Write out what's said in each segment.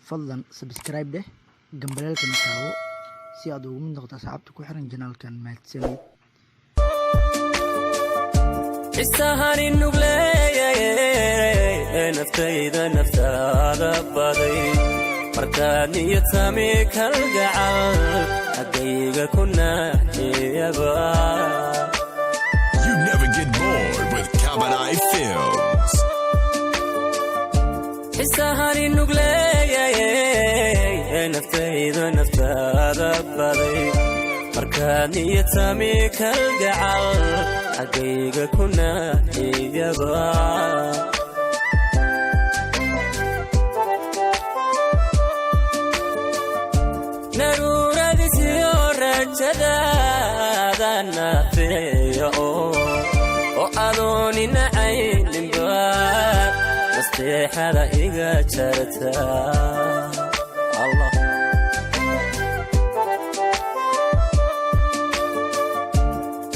fadlan subscribe dheh gambalelka taawo si aad ugu mid noqoto asxaabta ku xiran channelkan mahadsanid isahani nugleeyay naftayda naftaada baday markaad niyadami kalgacal haddayga ku naxiyaba. You never get bored with Cabaret Films. isahani nugleeyay naftayda naftaada baday markaad niyadami kalgacal haddayga ku naxiyaba. naruuradisiyo rajadaada nafeeya oo adooni nacayninba nasteexada iga jarta.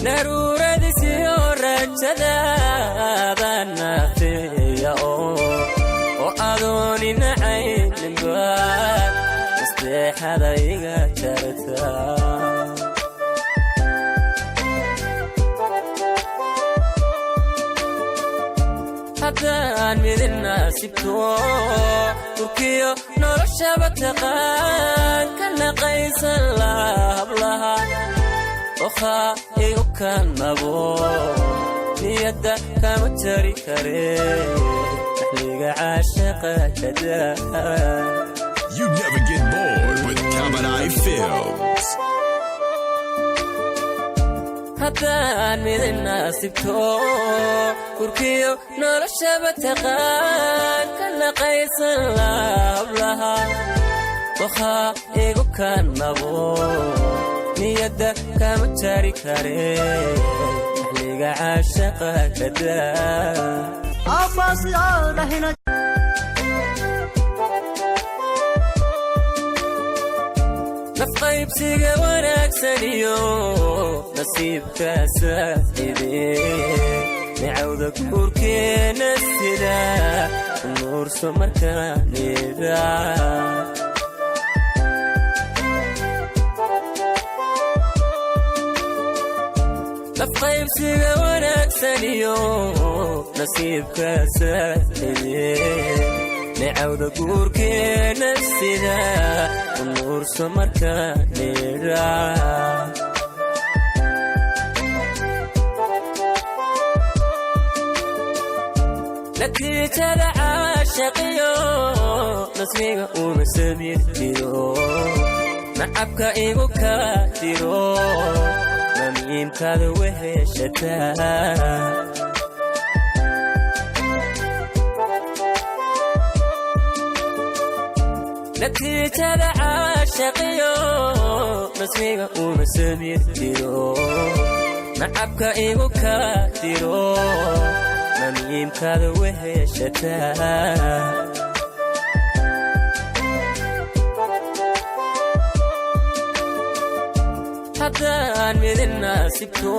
naruuradisiyo rajadaada nafeeya oo adooni nacayninba nasteexada iga jarta. haddaan midina sibto turkiyo noloshaba taqaan ka naqaysan lahablaha okhaa igu kanabo niyadda kama jari kare naxliga caashaqa kadaa. You never get bored with Cabaret Films. haddaan midina sibto turkiyo noloshaba taqaan ka naqaysan lahablaha okhaa igu kanabo niyadda kama jari kare naxliga caashaqa kadaa. nafqaybsiga wanaagsaniyo nasiibka saaxiibe nicawda guurkeena sida nuurso markaanida. nafqaybsiga wanaagsaniyo nasiibka saaxiibe nicawda guurkeena sida nuurso markaanida. natiijada caashaqiyo nasmiga uma samirtiyo nacabka igu ka tiro namiimkaada weheshataa. natiijada caashaqiyo nasmiga uma samirtiyo nacabka igu ka tiro namiimkaada weheshataa. haddaan midina sibto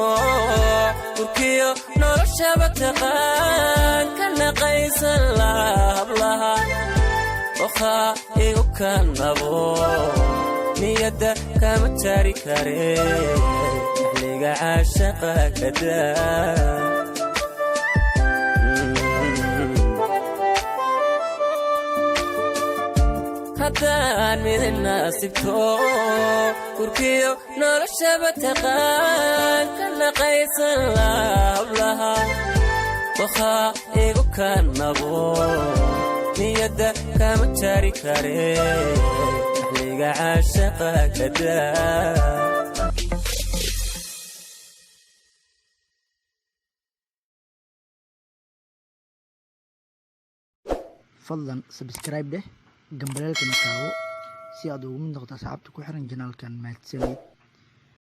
turkiyo noloshaba taqaan ka naqaysan lahablaha okhaa igu kanabo niyadda kama jari kare naxliga caashaqa kadaa. haddaan midina sibto turkiyo noloshaba taqaan ka naqaysan lahablaha okhaa igu kanabo niyadda kama jari kare naxliga caashaqa kadaa. fadlan subscribe dheh gambalelka taawo si aad ugu mid noqoto asxaabta ku xiran channelkan mahadsanid.